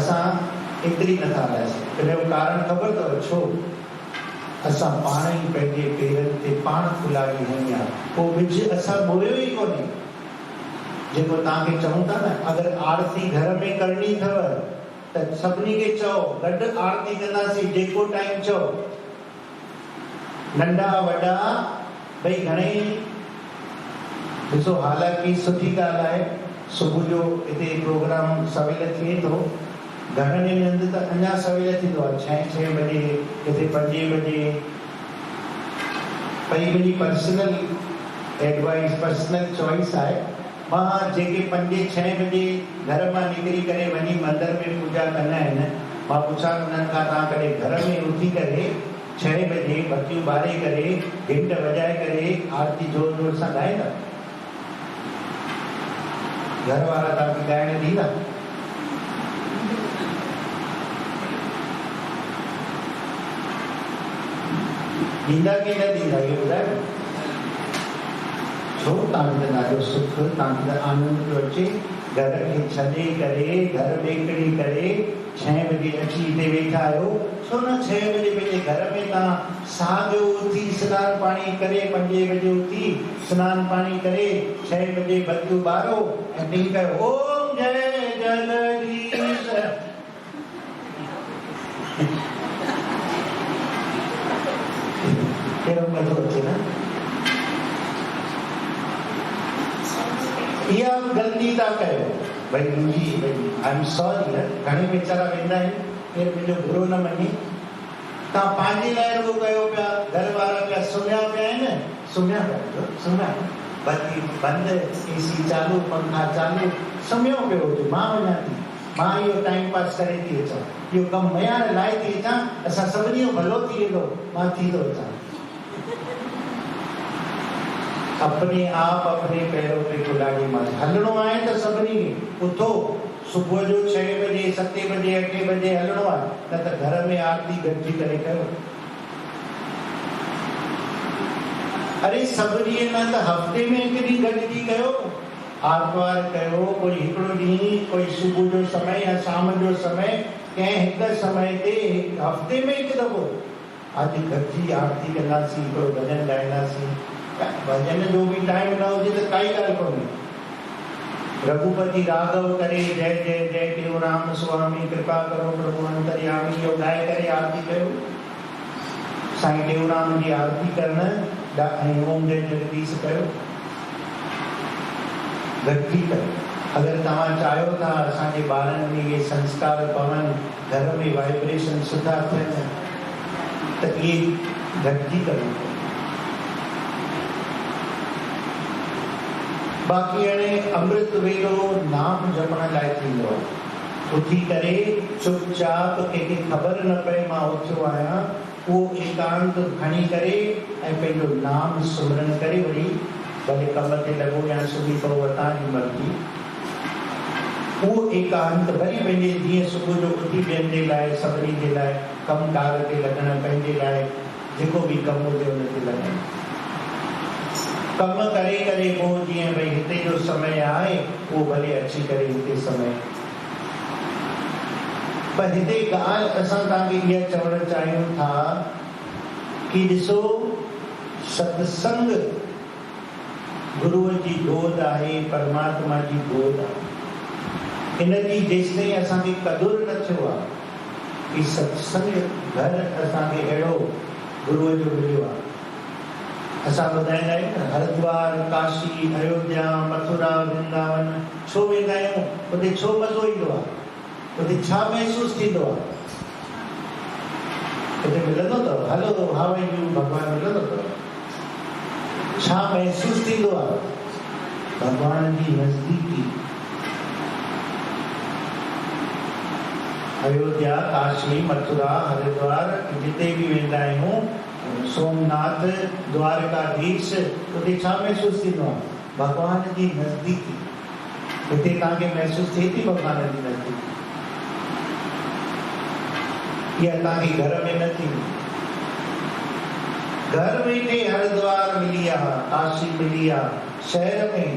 असां एतिरी नथा हलाए। हिन जो कारण ख़बर अथव छो? असां पाण ई पंहिंजे पेरनि ते पाण फुलाड़ी हणी आहे। पोइ विझ असां बोयो ई कोन्हे। जेको तव्हांखे चऊं था न, अगरि आरती घर में करणी अथव त सभिनी खे चओ गॾु आरती कंदासीं, जेको टाइम चओ। नंढा वॾा भई घणेई ॾिसो, हालांकि सुठी ॻाल्हि आहे, सुबुह जो हिते प्रोग्राम सवेल थिए थो। घणनि ॾींहंनि हंधि त अञा सवेल थींदो आहे, 6 बजे, किथे 5 बजे। भई मुंहिंजी पर्सनल एडवाइस, पर्सनल चॉइस आहे। मां जेके 5-6 बजे घर मां निकिरी करे वञी मंदर में पूजा कंदा आहिनि, मां पुछां उन्हनि खां, तव्हां कॾहिं घर में उथी करे 6 बजे बतियूं ॿारे करे घंट वॼाए करे आरती जोर जोर सां ॻाईंदा? घर वारा तव्हांखे ॻाइण ॾींदा? ॾींदा की न ॾींदा, इहो ॿुधायो। छो? तव्हांखे त ॾाढो सुख, तव्हांखे त आनंद पियो अचे। घर खे छॾे करे, घर ॿेकड़ी करे 6 बजे अची हिते वेठा आहियो। छो न 6 बजे पंहिंजे घर में तव्हां साॻियो उथी सनानु पाणी करे, 5 बजे उथी सनानु पाणी करे 6 बजे बतियूं ॿारो ऐं ॾेई कयो ओम जय जगदीश। कहिड़ो मज़ो अचे न? इहा ग़लती था कयो। भई मुंहिंजी आई एम सॉरी, घणे वीचारा वेंदा आहिनि, केरु मुंहिंजो बुरो न मञे। तव्हां पंहिंजे लाइ रुॻो कयो पिया, घर वारा पिया सुम्हिया पिया आहिनि, सुम्हिया पिया, सुम्हिया, बत्ती बंदि, AC चालू, पंखा चालू, सुम्हियो पियो हुजे। मां वञा थी, मां इहो टाइम पास करे थी अचां, इहो कमु मयार लाइ थी अचां, असां सभिनी जो भलो थी वेंदो, मां थी थो अचां। अपने आप अपने पैरों पे कुल्हाड़ी मार। हलणो आहे त सभिनी खे उथो, सुबुह जो 6 बजे, 7 बजे, 8 बजे हलणो आहे, न त घर में आरती गॾिजी करे कयो। अरे सभु ॾींहं न त हफ़्ते में हिकु ॾींहुं गॾिजी कयो। आर्तवार कयो, कोई हिकिड़ो ॾींहुं, कोई सुबुह जो समय या शाम जो समय, कंहिं हिकु समय ते हफ़्ते में हिकु दफ़ो अॼु गॾिजी आरती कंदासीं, हिकिड़ो भॼन ॻाईंदासीं। भॼन जो बि टाइम न हुजे त काई ॻाल्हि कोन्हे। रघुपति राघव करे जय जय जय टेऊराम स्वामी कृपा करो प्रभु अंतर्यामी, इहो ॻाए करे आरती कयो। साईं टेऊराम जी आरती करणु ऐं ओम जय जगदीश कयो, गॾिजी कयो। अगरि तव्हां चाहियो था असांजे ॿारनि में इहे संस्कार पवनि, घर में वाइब्रेशन सुठा थियनि, त इहे गॾिजी कयो। बाक़ी हाणे अमृत वेलो नाम जपण लाइ थींदो आहे। उथी करे चुपचाप, कंहिंखे ख़बर न पए मां उथियो आहियां, उहो एकांत खणी करे ऐं पंहिंजो नाम सिमरन करे वरी भले कम ते लॻो या सुम्ही पओ, तव्हांजी मर्ज़ी। उहो एकांत वरी पंहिंजे जीअं सुबुह जो उथी ॿियनि जे लाइ, सभिनी जे लाइ कमकार ते लॻण, पंहिंजे लाइ जेको बि कमु हुजे उन ते लॻण। कम करे करे पोइ जीअं भई हिते जो समय आहे, उहो भले अची करे हिते समय। पर हिते ॻाल्हि असां तव्हांखे इहा चवणु चाहियूं था कि ॾिसो, सत्संग गुरूअ जी गोद आहे, परमात्मा जी गोद आहे। हिन जी जेसिताईं असांखे क़दुरु न थियो आहे कि सत्संग घर असांखे अहिड़ो गुरूअ जो मिलियो आहे। असां ॿुधाईंदा आहियूं न, हरिद्वार, काशी, अयोध्या, मथुरा, वृंदावन छो वेंदा आहियूं? उते छो मज़ो ईंदो आहे? उते छा महसूसु थींदो आहे? उते मिलंदो अथव, हलो तो हाउ आर यू, भॻवानु मिलंदो अथव। छा महसूसु थींदो आहे? भॻवान जी नज़दीकी। अयोध्या, काशी, मथुरा, हरिद्वार जिते बि वेंदा आहियूं, सोमनाथ, द्वारकाधीश, उते छा महसूसु थींदो आहे? भॻवान जी नज़दीकी। हिते तव्हांखे महसूसु थिए थी भॻवान जी नज़दीकी? इहा तव्हांखे घर में न थींदी। घर वेठे हरिद्वार मिली आहे, काशी मिली आहे, शहर में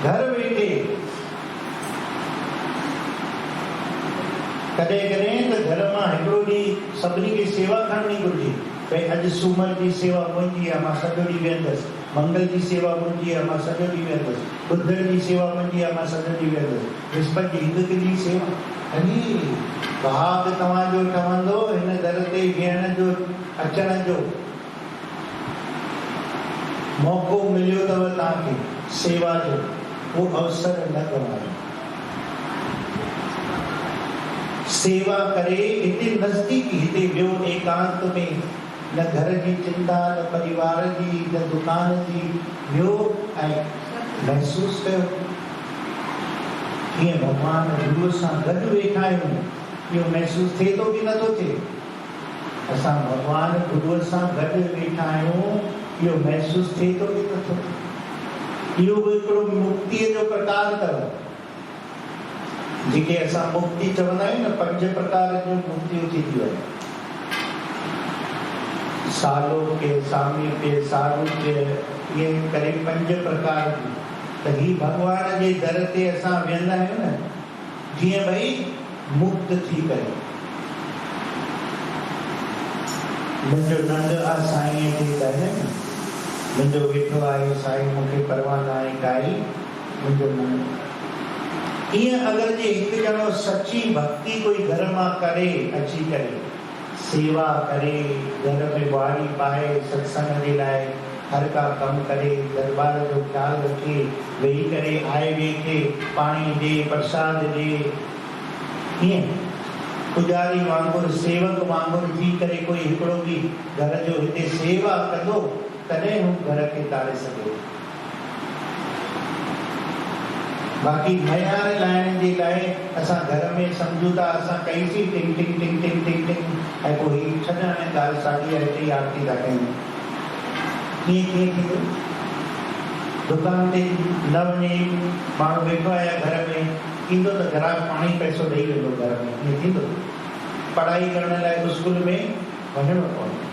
घर वेठे कॾहिं कॾहिं त घर मां हिकिड़ो ॾींहुं सभिनी खे सेवा खणणी घुरिजे। भई अॼु सूमर जी सेवा मुंहिंजी आहे, मां सॼो ॾींहुं वेहंदुसि। मंगल जी सेवा मुंहिंजी आहे, मां सॼो ॾींहुं वेहंदुसि। बुधर जी सेवा मुंहिंजी आहे, मां सॼो ॾींहुं वेहंदुसि। विस्पति जी हिकु ॾींहुं सेवा। अरे भाग तव्हांजो ठहंदो हिन दर ते वेहण जो, अचण जो मौक़ो मिलियो अथव तव्हांखे सेवा जो, उहो अवसर न गवायो। सेवा करे हिते नज़दीकी, हिते वियो एकांत में, न घर जी चिंता, न परिवार जी, न दुकान जी, वियो ऐं महसूस कयो कीअं भॻवान गुरूअ सां गॾु वेठा आहियूं। इहो महसूस थिए थो कि नथो थिए? असां भॻवान गुरूअ सां गॾु वेठा आहियूं, इहो महसूस थिए थो कि नथो थिए? इहो बि हिकिड़ो मुक्तीअ जो प्रकार अथव, जेके असां मुक्ति चवंदा आहियूं न, 5 प्रकार जूं मुक्तियूं थींदियूं आहिनि। सालोक्य, सामीप्य, सारूप्य, इहे करे 5 प्रकार जूं। त ही भॻवान जे दर ते असां वेहंदा आहियूं न, जीअं भई मुक्त थी करे। मुंहिंजो नंढ आहे साईं खे कहे, मुंहिंजो वेठो आहे साईं, मूंखे परवाह न आहे काई, मुंहिंजो नंढ। ईअं अगरि जे हिकु ॼणो सची भक्ति कोई घर मां करे, अची करे सेवा करे, घर में ॿुहारी पाए, सत्संग जे लाइ हर का कमु करे, दरबार जो ख़्यालु रखे, वेही करे आए ॿिए खे पाणी ॾे, प्रसाद ॾे, ईअं पुजारी वांगुरु, सेवक वांगुरु थी करे कोई हिकिड़ो बि घर जो हिते सेवा कंदो, तॾहिं हू घर खे तारे सघे। बाक़ी मयार लाइण जे लाइ असां घर में सम्झूं था, असां कईसीं टिंग टिंग टिंग टिंग टिंग टिंग, ऐं पोइ ही छॾण ॻाल्हि 8:30 आरती था कयूं। कीअं थींदो? दुकान ते न वञे, माण्हू वेठो आहे घर में, ईंदो त ग्राहक पाणी पैसो ॾेई वेंदो घर में, ईअं थींदो? पढ़ाई करण लाइ स्कूल में वञिणो पवंदो।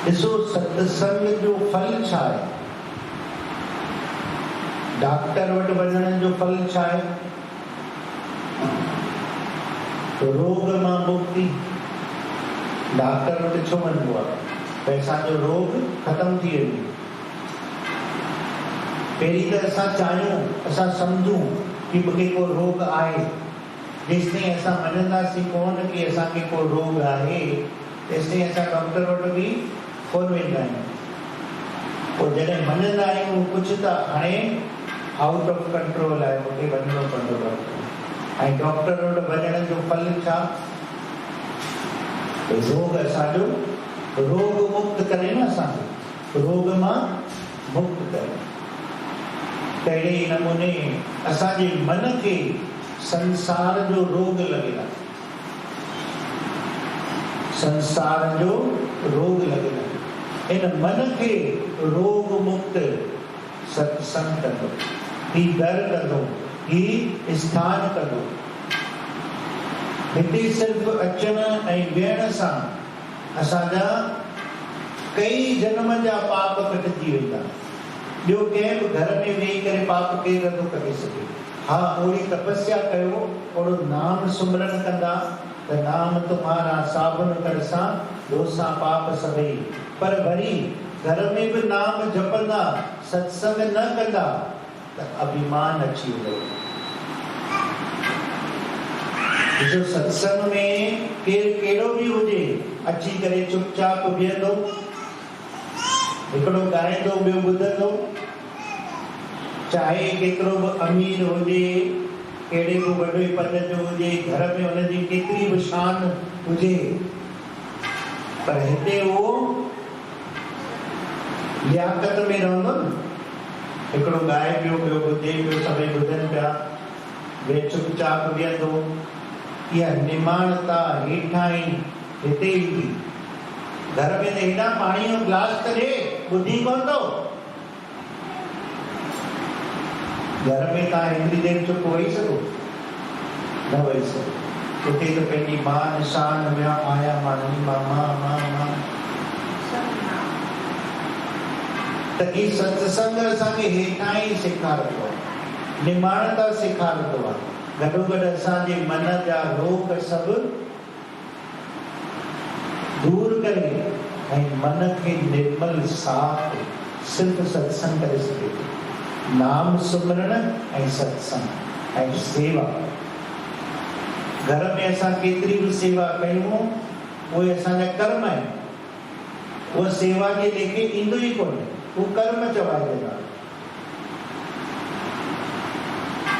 ॾिसो सत्संग जो फल छा आहे? डॉक्टर वटि वञण जो फल छा आहे? रोग मां मुक्ति। डॉक्टर वटि छो वञिबो आहे? भई असांजो रोग ख़तम थी वञे। पहिरीं त असां चाहियूं, असां सम्झूं कि मूंखे को रोग आहे। जेसिताईं असां मञंदासीं कोन कि असांखे को रोग आहे, तेसिताईं असां डॉक्टर वटि बि कोन वेंदा आहियूं। पोइ जॾहिं मञंदा आहियूं कुझु त हाणे आउट ऑफ कंट्रोल आहे, मूंखे वञिणो पवंदो डॉक्टर। ऐं डॉक्टर वटि वञण जो फल छा? रोग असांजो, रोग मुक्त करे न, असांखे रोग मां मुक्त करे। तहिड़े ई नमूने असांजे मन खे संसार जो रोग लॻियल आहे, संसार जो रोग लॻियल आहे। इन मन खे रोग मुक्त सत्संग कंदो, ही दर कंदो, ही स्थान कंदो। हिते सिर्फ़ अचण ऐं वेहण सां असांजा कई जन्म जा पाप कटिजी वेंदा। ॿियो कंहिं बि घर में वेही करे पाप केरु नथो करे सघे। हा, ओड़ी तपस्या कयो, ओड़ो नाम सुमरन कंदा त नाम तुम्हारा साबुन कर सां दोसा पाप सभई। पर वरी घर में बि नाम जपंदा, सत्संग न कंदा त अभिमान अची वेंदो। जो सत्संग में केरु कहिड़ो बि हुजे, अची करे चुपचाप बीहंदो, हिकिड़ो ॻाईंदो, ॿियो ॿुधंदो। चाहे केतिरो बि अमीर हुजे, कहिड़े बि वॾे पद जो हुजे, घर में हुनजी केतिरी बि शान हुजे, पर हिते उहो लियाकत में रहंदो न। हिकिड़ो ॻाए पियो, ॿियो ॿुधे पियो, सभई ॿुधनि पिया, ॿिए चुपचाप बीहंदो। इहा निमाणता हेठां ई हिते ई थी। घर में त हेॾा पाणीअ जो गिलास करे ॿुधी कोन थो। घर में तव्हां हेतिरी देरि चुप वेही सघो? न वेही सघो। उते त पंहिंजी मां निशान विया आया मानी मां त ही सत्संग असांखे हेठां ई सेखारंदो आहे। निमाणता सेखारंदो आहे। गॾोगॾु असांजे मन जा रोग सभु दूर करे ऐं मन खे निर्मल साफ़ सिर्फ़ सत्संग करे सघे थो। नाम सिमरन ऐं सत्संग ऐं सेवा। घर में असां केतिरी बि सेवा कयूं उहे असांजा कर्म आहिनि। उहा सेवा जे लेखे ईंदो ई कोन्हे, उहो कर्म चवाइजंदा।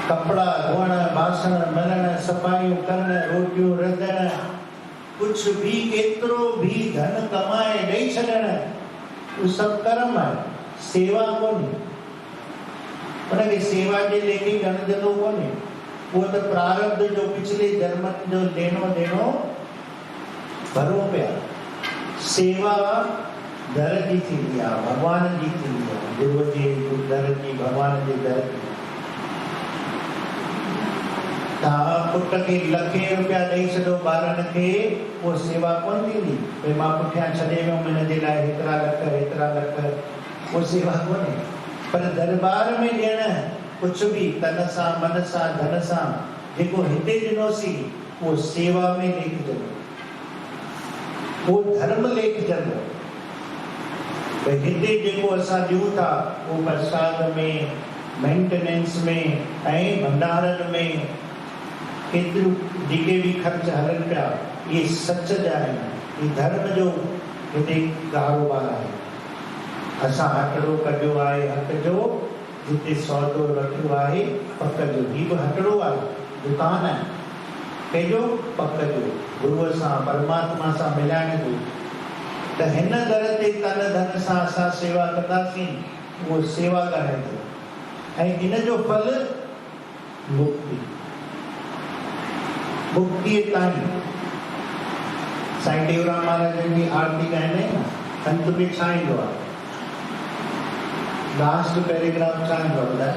कपिड़ा धोअण, बासण मलण, सफ़ाइयूं करण, रोटियूं रधण, कुझु बि केतिरो बि धन कमाए ॾेई छॾण, उहो सभु कर्म आहे, सेवा कोन्हे। उनखे सेवा जे लेखे ॻणजंदो कोन्हे। उहो त प्रारब्ध जो पिछले जन्मनि जो लेनो देनो भरो पिया। सेवा दर जी थींदी आहे, भॻवान जी थींदी आहे, गुरूअ जे दर जी, भॻवान जे दर जी। तव्हां पुट खे लखे रुपया ॾेई छॾो ॿारनि खे, उहा सेवा कोन थींदी। भई मां पुठियां छॾे वियुमि हिन जे लाइ हेतिरा लख, उहा सेवा कोन्हे। पर दरबार में ॾियण कुझु बि तन सां, मन सां, धन सां, जेको हिते ॾिनोसीं उहो सेवा में लेखजंदो, उहो धर्म लेखजंदो। भई हिते जेको असां ॾियूं था उहो प्रसाद में, मेंटेनेंस में ऐं भंडारनि में केतिरियूं जेके बि ख़र्च हलनि पिया, इहे सच जा आहिनि। इहे धर्म जो हिते कारोबार आहे। असां हटड़ो कढियो आहे हक़ जो, जिते सौदो रखियो आहे पक जो। ही बि हटड़ो आहे, दुकान आहे पंहिंजो पक जो, गुरूअ सां, परमात्मा सां मिलाइण जो। त हिन दर ते तन धन सां असां सेवा कंदासीं, उहो सेवा ॻाल्हाईंदो। ऐं इन जो फल मुक्ति। मुक्तिअ ताईं साईं टेऊराम महाराजनि जी आरती ॻाईंदा आहियूं, अंत में छा ईंदो आहे? लास्ट पैराग्राफ छा ईंदो आहे ॿुधाए?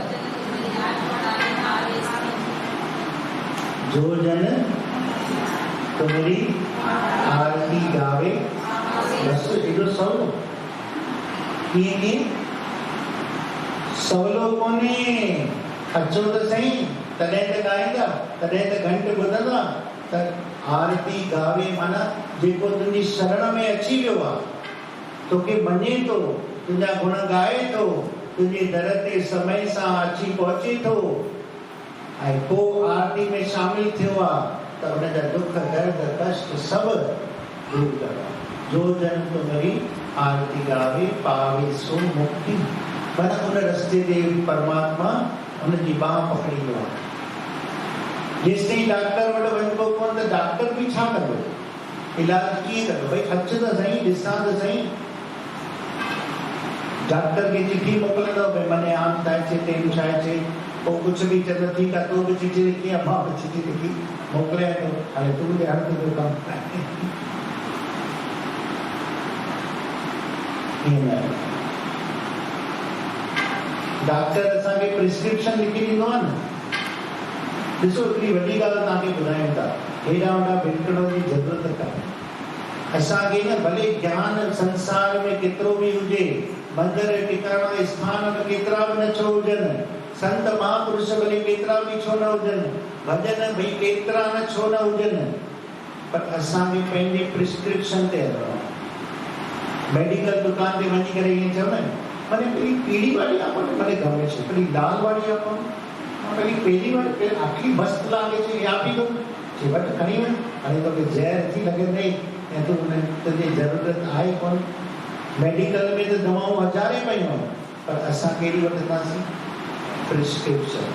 जो जन तुमरी आरती गावे, बसि एॾो सवलो। कीअं कीअं सवलो कोन्हे। अचो त सही, तॾहिं त ॻाईंदा, तॾहिं त घंट ॿुधंदा। त आरती गावे माना जेको तुंहिंजी शरण में अची वियो आहे, तोखे मञे थो, तुंहिंजा गुण ॻाए थो, तुंहिंजे दर ते समय सां अची पहुचे थो, ऐं पोइ आरती में शामिल थियो आहे, त हुनजा दुख, दर्द, कष्ट सभु दूर करो। जो जन तुमरी आरती गावे पावे सो मुक्ति। पर उन रस्ते ते परमात्मा हुनजी बाह पकड़ींदो आहे। जेसिताईं डॉक्टर वटि वञिबो कोन, त डॉक्टर बि छा कंदो? इलाज कीअं कंदो? भई अच त सही, ॾिसां त सही। डॉक्टर खे चिठी मोकिलींदो, भई मने आम छा अचे, टेम छा अचे। पोइ कुझु बि चवंदो, ठीकु आहे, तूं बि चिठी लिखी आहे, मां बि चिठी लिखी मोकिलियां थो, हाणे तूं बि हर तुंहिंजो कमु। डॉक्टर असांखे प्रिस्क्रिप्शन लिखी ॾींदो आहे न। ॾिसो, हिकिड़ी वॾी ॻाल्हि तव्हांखे ॿुधायूं था, हेॾा वॾा भिटकण जी ज़रूरत कान्हे। असांखे न भले ज्ञान संसार में केतिरो बि हुजे, मंदर टिकाणा स्थान केतिरा बि न छो हुजनि, संत महापुरुष भले केतिरा बि छो न हुजनि, भॼन भई केतिरा न छो न हुजनि, पर असांखे पंहिंजे प्रिस्क्रिप्शन ते हलणो आहे। मेडिकल दुकान ते वञी करे ईअं चवंदा आहिनि, माने पेली पीली वारी आपो, माने गमेश पेली लाल वारी आपो, पेली पीली वारी, पेली आखिरी मस्त लागे छे, या पी दो जे वट खणी वञ। हाणे तोखे ज़हर थी लॻे नहीं, ऐं तूं तुंहिंजी ज़रूरत आहे कोन। मेडिकल में त दवाऊं हज़ारे पयूं आहिनि, पर असां कहिड़ी वठंदासीं? प्रिस्क्रिप्शन।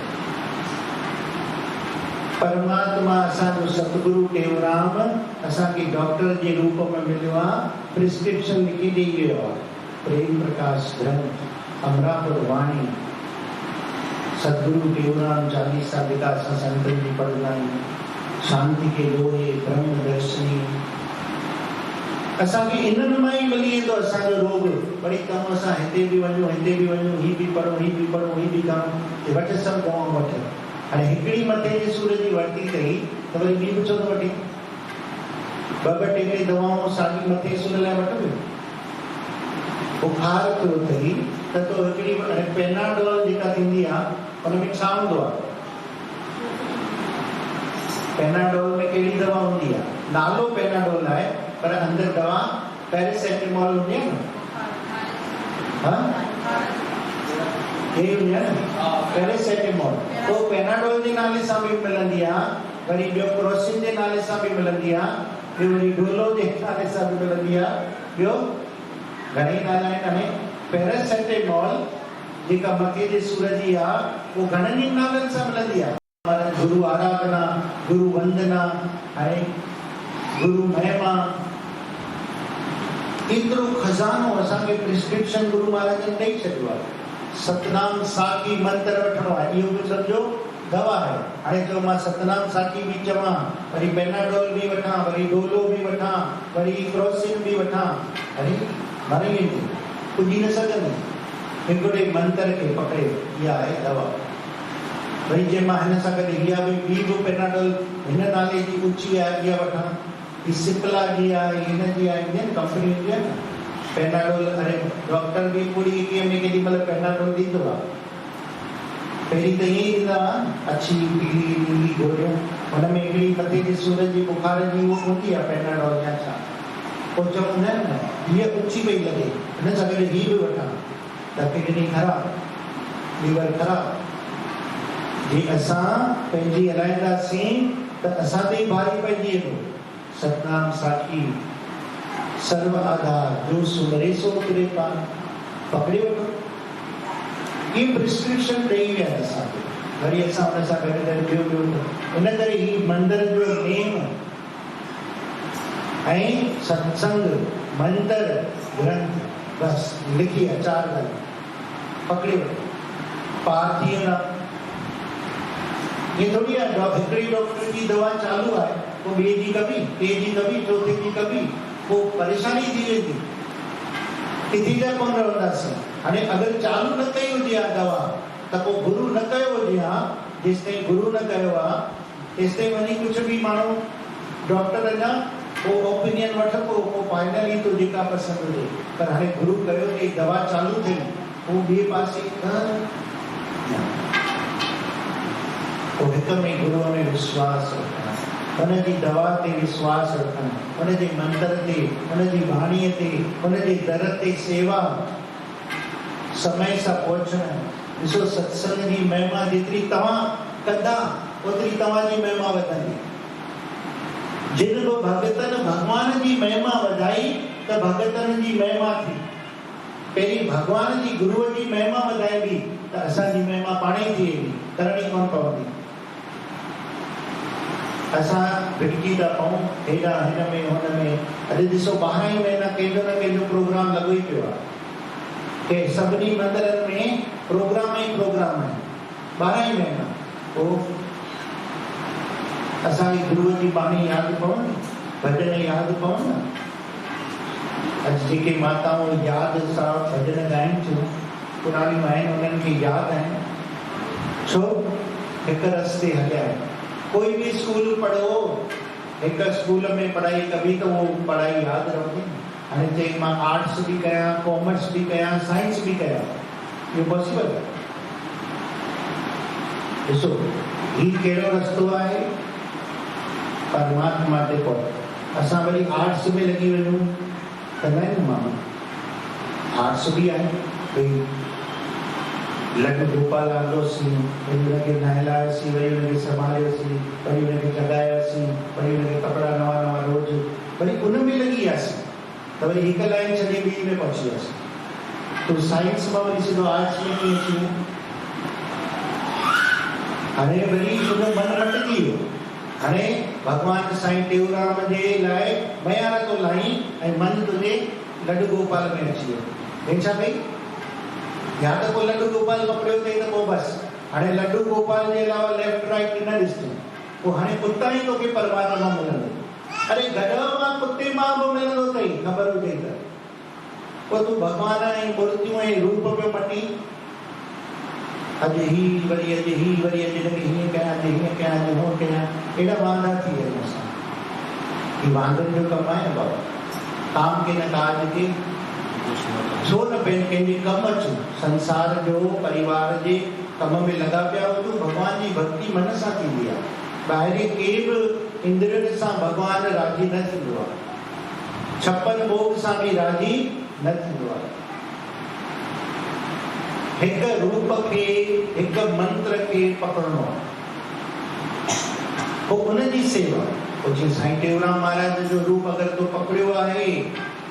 परमात्मा असांजो सतगुरु टेऊराम असांखे डॉक्टर जे रूप में मिलियो आहे, प्रिस्क्रिप्शन लिखी ॾेई वियो आहे। प्रेम प्रकाश ग्रंथ, अमरापुर वाणी, सतगुरु टेऊराम चालीसा जेका असां संतनि जी पढ़ंदा आहियूं, शांति के लोहे, ब्रह्म दर्शनी। असांखे इन्हनि मां ई मिली वेंदो असांजो रोग। वरी कमु असां हिते बि वञूं, हिते बि वञूं, ही बि पढ़ूं, ही बि पढ़ूं, ही बि करूं, वठ सभु दवाऊं वठ। हाणे हिकिड़ी मथे जे सूर जी वरिती अथई त वरी ॿी बि छो न वठी? ॿ टे दवाऊं साॻी मथे सूर लाइ वठो। बुखार थियो अथई तो हिकिड़ी पेनाडोल जेका थींदी आहे उन में छा हूंदो आहे? पेनाडोल में कहिड़ी दवा हूंदी आहे? नालो पेनाडोल आहे पर अंदर दवा पैरासिटामोल हूंदी आहे न? हाँ ये हूंदी आहे न पैरासिटामोल। तो पेनाडोल जे नाले सां बि मिलंदी आहे, वरी ॿियो क्रोसिन जे नाले सां बि मिलंदी आहे, ॿियो वरी डोलो जे नाले सां बि मिलंदी आहे, ॿियो घणेई नाला आहिनि। हाणे पैरासिटामोल जेका मथे जे सूर जी आहे उहो घणनि ई नालनि सां मिलंदी आहे। गुरु आराधना, गुरु वंदना, हाणे गुरु महिमा, एतिरो खज़ानो असांखे प्रिस्क्रिप्शन गुरु महाराजनि ॾेई छॾियो आहे। सतनाम साखी मंत्र वठिणो आहे, इहो बि सम्झो दवा आहे। हाणे जो मां सतनाम साखी बि चवां, वरी पेनाडोल बि वठां, वरी डोलो बि वठां, वरी क्रोसिन बि वठां, अरे मरी वेंदी, पुॼी न सघंदी। हिकिड़े मंत्र खे पकड़े, इहा आहे दवा। वरी जे मां हिन सां गॾु इहा बि पेनाडोल हिन नाले जी ऊची आहे, इहा वठां, ही सिप्ला जी आहे, हिन जी आहे, इंडियन कंपनी हूंदी आहे न पेनाडोल। अरे डॉक्टर बि पूरी इंडिया में केॾी महिल पेनाडोल ॾींदो आहे। पहिरीं त ईअं ई ॾींदा हुआ, अछी पीली नीली गोरियूं, हुन में हिकिड़ी मथे जे सूर जी बुखार जी उहा हूंदी आहे पेनाडोल या छा। पोइ चवंदा आहिनि न हीअ ऊची पई लॻे, हिन सां गॾु हीअ बि वठां त किडनी ख़राबु, लीवर ख़राबु। जे असां पंहिंजी हलाईंदासीं त असां ते ई भारी पइजी वेंदो। सतनाम साखी सर्व आधार जो सुमरे सो तुरे पार, पकड़े वठो। ये प्रिस्क्रिप्शन ॾेई विया असांखे, वरी असां हुन सां गॾु गॾु ॿियो इन करे ही मंदर जो नेम ऐं सत्संग मंत्र ग्रंथ बस लिखी आहे, 4 ॻाल्हियूं पकड़े वठो, पार थी वेंदा। ये थोड़ी है हिकिड़ी डॉक्टर की दवा चालू है, वो ॿिए जी कमी, टे जी कमी, चौथे जी कमी, वो परेशानी थी वेंदी, किथे जा कोन रहंदासीं। हाणे अगरि चालू न कई हुजे आहे दवा त पोइ गुरू न कयो हुजे हा, जेसिताईं गुरू न कयो आहे तेसिताईं वञी कुझु बि माण्हू डॉक्टर अञा पोइ ओपिनियन वठंदो, पोइ फाइनली तो जेका पसंदि हुजे। पर हाणे गुरू कयो कि दवा चालू थी, पोइ ॿिए पासे पोइ हिक में गुरूअ में विश्वास रखणु, हुनजी दवा ते विश्वास रखणु, हुनजे मंत्र ते, हुनजी वाणीअ ते, हुनजे दर ते सेवा, समय सां पहुचणु। ॾिसो सत्संग जी महिमा जेतिरी तव्हां कंदा ओतिरी तव्हांजी महिमा वधंदी। जिन बि भगतनि भॻवान जी महिमा वधाई त भगतनि जी महिमा थी। पहिरीं भॻवान जी गुरूअ जी महिमा वधाइबी त असांजी महिमा पाणे ई थी वेंदी, करणी कोन पवंदी। असां भिटकी था पऊं हेॾा हिन में हुन में। अॼु ॾिसो 12 ई महीना कंहिंजो न कंहिंजो प्रोग्राम लॻो ई पियो आहे, के सभिनी मंदरनि में प्रोग्राम ई प्रोग्राम आहिनि 12 ई महीना। पोइ असांजी गुरूअ जी बाणी यादि पवनि, भॼन यादि पवनि। अॼु जेके माताऊं यादि सां भॼन ॻाइनि थियूं, पुराणियूं आहिनि, उन्हनि खे यादि आहिनि, छो हिकु रस्ते हलिया आहिनि। कोई भी स्कूल पढ़ो, एक स्कूल में पढ़ाई कभी तो वो पढ़ाई याद रखो। हाणे चई मां आर्ट्स भी कयां, कॉमर्स भी कयां, साइंस भी कयां, ये पॉसिबल है? ॾिसो ही कहिड़ो रस्तो आहे परमात्मा ते पहुच। असां वरी आर्ट्स में लॻी वञूं त न आहे माण्हू, आर्ट्स भी आहे भई लड्डू गोपाल आंदोसीं, वरी हुनखे नहलायोसीं, वरी हुनखे संभालियोसीं, वरी हुनखे जगायोसीं, वरी हुनखे कपिड़ा नवां नवां रोज़, वरी उन में लॻी वियासीं त वरी हिकु लाइन छॾे ॿी में पहुची वियासीं। तो साइंस मां वरी सिधो आर्ट्स में बि अची वियो। हाणे वरी उन मन मटिजी वियो। हाणे भॻवान साईं टेऊंराम जे लाइ मयार तो लाई ऐं मन तुंहिंजे लड्डू गोपाल में अची वियो। हे छा भई, या तो को लड्डू गोपाल पकड़ियो अथई त पोइ बसि हाणे लड्डू गोपाल जे अलावा लेफ्ट राइट न ॾिसतो, पोइ हाणे उतां ई तोखे परमात्मा मिलंदो। अरे गॾु मां कुते मां बि मिलंदो अथई, ख़बर हुजे त पोइ तूं भॻवान ऐं मूर्तियूं ऐं रूप पियो मटी। अॼु ही वरी अॼु ही वरी अॼु हिनखे हीअं कयां, अॼु हीअं कयां, अॼु हूअं कयां, अहिड़ा वांदा थी विया असां। हीउ वांदनि जो कमु आहे बाबा। काम के न काज के छो न पंहिंजे कम अचूं, संसार जो परिवार जे कम में लॻा पिया हुजूं। भॻवान जी भक्ति मन सां थींदी आहे। ॿाहिरि के बि इंद्रियुनि सां भॻवान राज़ी न थींदो आहे, छप्पन भोग सां बि राज़ी न थींदो आहे। हिकु रूप खे, हिकु मंत्र खे पकड़णो आहे, पोइ उनजी सेवा। पोइ जीअं साईं टेऊंराम महाराज जो रूप अगरि तो पकड़ियो आहे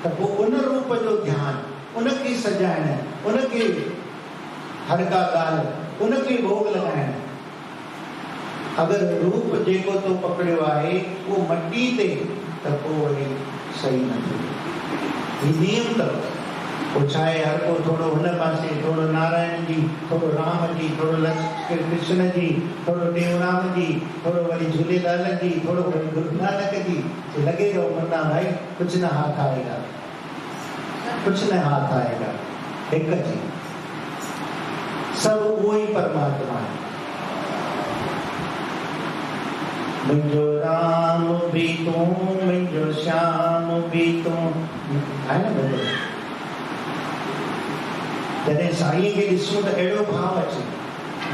त पोइ उन रूप जो ध्यानु, उनखे सजाइण, उनखे हर का ॻाल्हि, उनखे भोग लॻाइण। अगरि रूप जेको तो पकड़ियो आहे उहो मटी ते, त पोइ वरी सही न थींदो। हीउ नियम अथव। पोइ छा आहे, हर को थोरो हुन पासे, थोरो नारायण जी, थोरो राम जी, थोरो कृष्ण जी, थोरो टेऊंराम जी, थोरो वरी झूलेलाल जी, थोरो वरी गुरु नानक जी। लॻे थो मना भाई कुझु न हाथ आएगा, कुझु न हाथ आएगा। हिकु जी सभु उहो ई परमात्मा आहे। मुंहिंजो राम भी तूं, मुंहिंजो श्याम भी तूं, आहे न बराबरि। जॾहिं साईं खे ॾिसूं त अहिड़ो भाव अचे,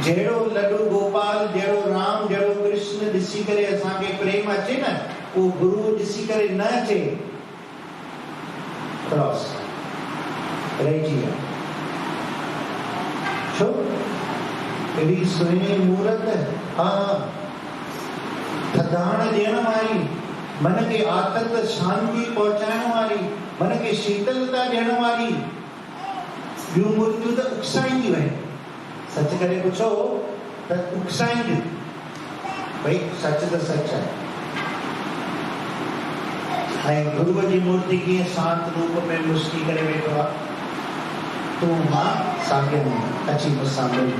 जहिड़ो लड्डू गोपाल, जहिड़ो राम, जहिड़ो कृष्ण ॾिसी करे असांखे प्रेम अचे न, उहो गुरु ॾिसी करे न अचे। क्रॉस रहिजी विया। छो? एॾी सुहिणी मूर्त, हा, थधाण ॾियण वारी, मन खे आतत शांति पहुचाइण वारी, मन खे शीतलता ॾियण वारी। ॿियूं मूर्तियूं त उकसाईंदियूं आहिनि। सच करे पुछो त उकसाईंदियूं, भई सच त सच आहे। ऐं गुरूअ जी मूर्ति कीअं शांत रूप में मुस्की करे वेठो आहे, तूं मां साॻियो अची मूंसां मिल।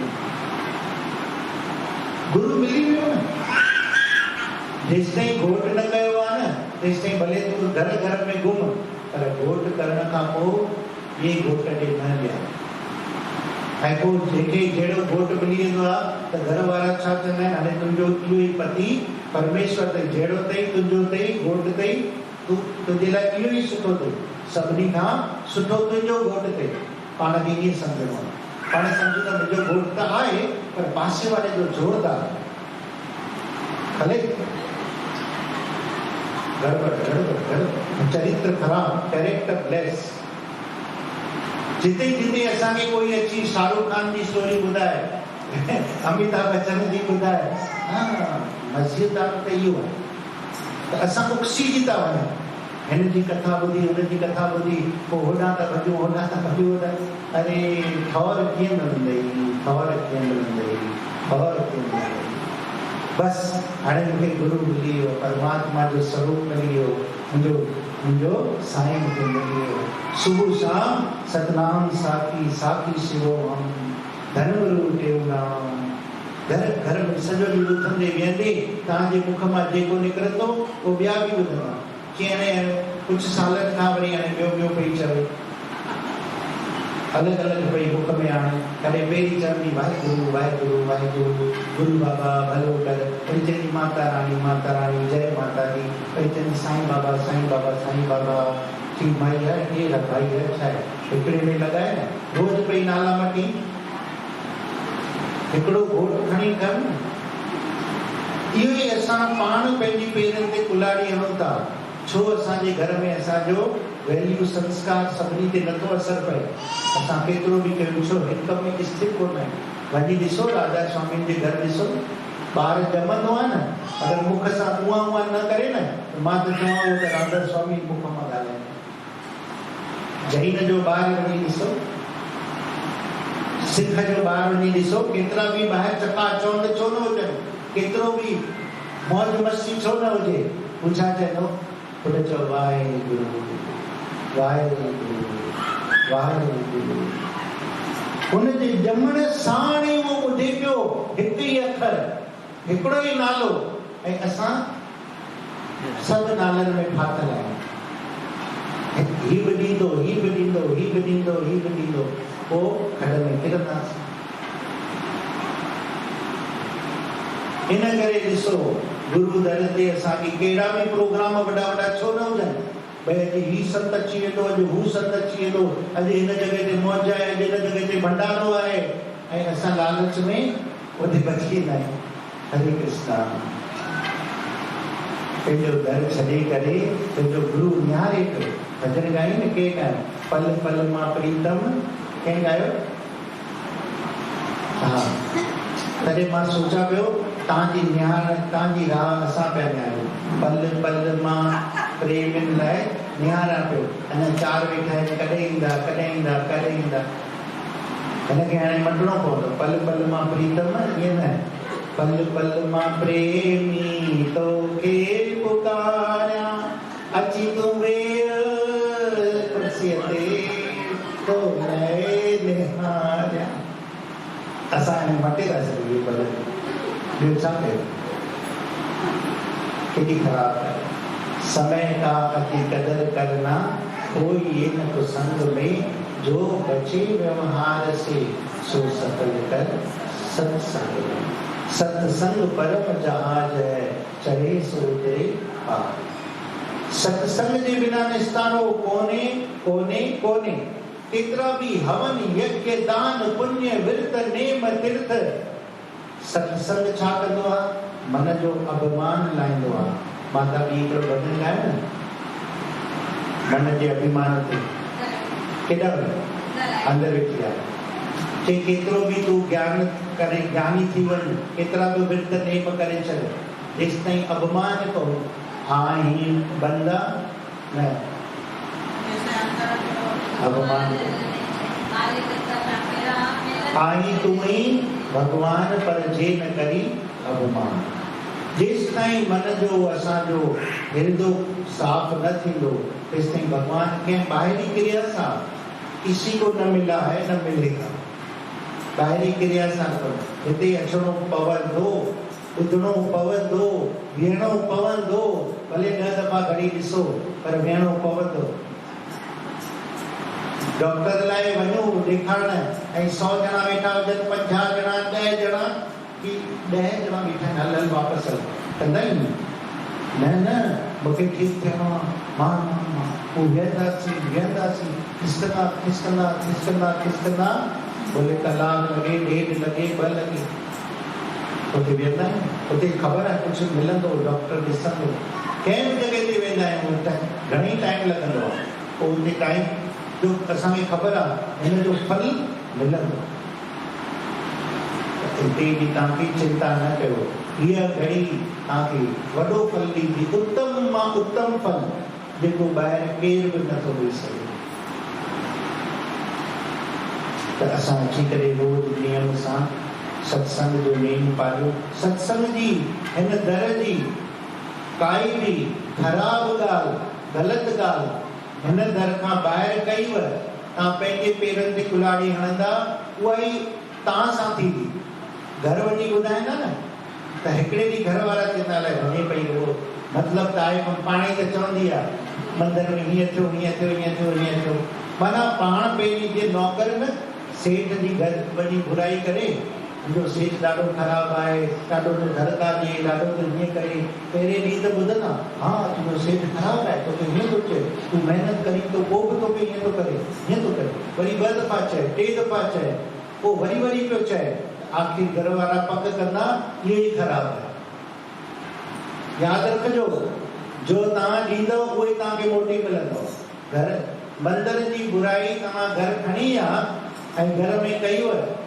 गुरू मिली वियो न। जेसिताईं घोट न कयो आहे न, तेसिताईं भले तूं घर घर में घुम, पर घोट करण खां पोइ ये घोट ॾे न विया। ऐं पोइ जंहिंखे जहिड़ो घोट मिली वेंदो आहे त घर वारा छा चवंदा आहिनि, हाणे तुंहिंजो इहो ई पति परमेश्वर अथई, जहिड़ो अथई तुंहिंजो अथई, घोट अथई, तूं तुंहिंजे लाइ इहो ई सुठो अथई, सभिनी खां सुठो तुंहिंजो घोट अथई। पाण खे ईअं सम्झणो आहे। पाण सम्झूं त मुंहिंजो घोट त आहे, पर पासे वारे जो ज़ोरदार हले। गड़बड़ गड़बड़ गड़बड़, चरित्र ख़राब, कैरेक्टर लेस। जिते जिते असांखे कोई अची शाहरुख खान जी स्टोरी ॿुधाए, अमिताभ बच्चन जी ॿुधाए, हा मज़ेदार त इहो आहे त असां उकसीजी था वञूं। हिन जी कथा ॿुधी, हुन जी कथा ॿुधी, पोइ होॾां था भॼूं, होॾां था भॼूं, होॾां। अरे ख़बर कीअं मिलंदई, ख़बर कीअं मिलंदई, ख़बर कीअं मिलंदई। बसि हाणे मूंखे गुरू मिली वियो, परमात्मा जो स्वरूप मिली वियो, मुंहिंजो साईं मूंखे मिली वियो। सुबुह शाम सतनाम साखी, साखी शिवो हम, धन गुरु टेऊंराम। घर घर में सॼो ॾींहुं ॿुधंदे वेहंदे तव्हांजे मुख मां जेको निकिरंदो उहो ॿिया बि ॿुधंदा। कीअं हाणे कुझु सालनि खां वरी हाणे ॿियो पई चवे, अलॻि अलॻि पई मुख में आणे। कॾहिं पहिरीं चवंदी वाहेगुरु वाहेगुरु वाहेगुरु, गुरु बाबा भलो कर, वरी चवंदी माता रानी जय माता दी, वरी चवंदी साईं बाबा साईं बाबा साईं बाबा। ठीक भाई है, ये भाई है, छा आहे हिकिड़े में लॻाए न, रोज़ पई नाला मटी। हिकिड़ो घोट खणी कर न। इहो ई असां पाण पंहिंजी पेरनि ते कुल्हाड़ी हणूं था। छो असांजे घर में असांजो वैल्यू संस्कार सभिनी ते नथो असर पए। असां केतिरो बि कयूं, छो हिक में स्थिर कोन आहे। वञी ॾिसो राधा स्वामी जे घर ॾिसो, ॿार ॼमंदो आहे न, अगरि मुख सां उहा उहा न करे न, त मां त चवां उहो त राधा स्वामी मुख मां ॻाल्हाए। जैन जो ॿार वञी ॾिसो, सिख जो ॿार वञी ॾिसो, केतिरा बि ॿाहिरि चकाचौंध छो न हुजनि, केतिरो बि मौज मस्ती छो न हुजे, हू छा चवंदो, पुटु चओ वाहेगुरु वाहेगुरु वाहेगुरु। हुनजे ॼमण साण ई उहो ॿुधे पियो हिकु ई अखर, हिकिड़ो ई नालो, ऐं असां सभु नालनि में फाथल आहियूं। हीउ बि ॾींदो, हीउ बि ॾींदो, हीउ बि ॾींदो, हीउ बि ॾींदो, पोइ खॾ में किरंदासीं। इन करे ॾिसो, गुरू दर ते असांखे कहिड़ा बि प्रोग्राम वॾा वॾा छो न हुजनि, भई अॼु ही संत अची वेंदो, अॼु हू संत अची वेंदो, अॼु हिन जॻह ते मौज आहे, अॼु हिन जॻह ते भंडारो आहे, ऐं असां लालच में ओॾे भॼी वेंदा आहियूं। हरे कृष्णा। पंहिंजो घर छॾे करे पंहिंजो गुरु निहारे पियो। भॼन ॻायूं न, के ॻायो? पल पल मां प्रीतम, कंहिं ॻायो? हा, तॾहिं मां सोचां पियो तव्हांजी निहार, तव्हांजी राह असां पिया निहारियूं। पल पल मां प्रेमियुनि लाइ निहारां पियो। अञा 4 वेठा आहिनि, कॾहिं ईंदा, कॾहिं ईंदा, कॾहिं ईंदा। हिनखे हाणे मटणो पवंदो। पल पल मां प्रीतम, ईअं न, पल पल मां प्रेमी तोखे पुकारिया, अची तूं वेह कुर्सीअ ते तो नए निहारिया। असां हाणे मटे था सघूं इहे पल, ॿियो छा कयूं? केॾी ख़राबु आहे। समय का अति कदर करना, कोई ये न तो संग में, जो बचे व्यवहार से सो सकल कर सत्संग में। सत्संग परम जहाज है, चढ़े सो उतरे पार। सत्संग जे बिना निस्तारो कोने कोने कोने। केतिरा बि हवन यज्ञ दान पुण्य विरत नेम तीर्थ, सत्संग छा कंदो आहे? मन जो अभिमान लाहींदो आहे। माता बि हिकिड़ो भॼन ॻायो न, मन जे अभिमान ते। केॾा अंदरि वेठी आहे, चई केतिरो बि तूं ज्ञान करे ज्ञानी थी वञ, केतिरा बि विरत नेम करे छॾ, जेसि ताईं अभिमान तो हाँ ही बंदा न अभिमान आई तुम्ही भगवान पर जे न करी अभिमान। जेसि ताईं मन जो असांजो हृदय साफ न थींदो, तेसि ताईं भगवान कंहिं ॿाहिरी क्रिया सां, किसी को न मिला है न मिलेगा, ॿाहिरी क्रिया सां हिते अचणो पवंदो, ॿुधणो पवंदो, वेहणो पवंदो, भले 10 दफ़ा घड़ी ॾिसो पर वेहणो पवंदो। डॉक्टर लाइ वञो ॾेखारण, ऐं 100 ॼणा वेठा हुजनि, 50 ॼणा, 10 ॼणा, की 10 ॼणा वेठा आहिनि, हल हल वापसि हल, कंदा आहिनि न न, मूंखे ठीकु थियणो आहे, मां पोइ विहंदासीं, खिसकंदा, भले कलाक लॻे, 1.5 लॻे, 2 लॻे, उते वेहंदा आहिनि। उते ख़बर आहे कुझु मिलंदो, डॉक्टर ॾिसंदो। कंहिं बि जॻह ते वेंदा आहियूं त घणेई टाइम लॻंदो आहे, पोइ उते टाइम जो असांखे ख़बर आहे हिन जो फल मिलंदो। हिते बि तव्हांखे चिंता न कयो, हीअ घड़ी तव्हांखे वॾो फल ॾींदी, उत्तम मां उत्तम फल, जेको ॿाहिरि केर बि नथो ॾेई सघे। त असां अची करे रोज़ नियम सां सत्संग जो नेम पालियो। सत्संग जी हिन दर जी काई बि ख़राबु ॻाल्हि, ग़लति ॻाल्हि हिन दर खां ॿाहिरि कईव, तव्हां पंहिंजे पेरनि ते कुल्हाड़ी हणंदा, उहा ई तव्हां सां थींदी। घर वञी ॿुधाईंदा न त हिकिड़े ॾींहुं घर वारा चवंदा अलाए वञे पई, उहो मतिलबु त आहे पाण ई त चवंदी आहे मंदर में हीअं थियो, हीअं थियो, हीअं थियो, हीअं थियो। माना पाण पहिरीं जे नौकर न सेठ जी घर वञी घुराई करे, मुंहिंजो सेठ ॾाढो ख़राबु आहे, ॾाढो धरका ॾिए, ॾाढो हीअं करे, पहिरें ॾींहुं त ॿुधंदा, हा तुंहिंजो सेठ ख़राबु आहे, तोखे हीअं थो चए, तूं महिनत करी तो पोइ बि तोखे हीअं थो करे, हीअं थो करे, वरी 2 दफ़ा चए, 3 दफ़ा चए, पोइ वरी पियो चए, आख़िर घर वारा पक कंदा इहो ई ख़राबु आहे। यादि रखिजो, जो तव्हां ॾींदव उहो ई तव्हांखे मोटी मिलंदो। घर मंदर जी बुराई तव्हां घर खणी ऐं घर में कई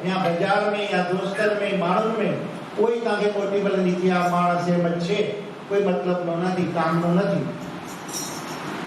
या बाज़ार में या दोस्तनि में माण्हुनि में, उहो ई तव्हांखे मोटी मिलंदी। थी आहे माण्हू से मच्छे, कोई मतिलबु न थी, काम न थी।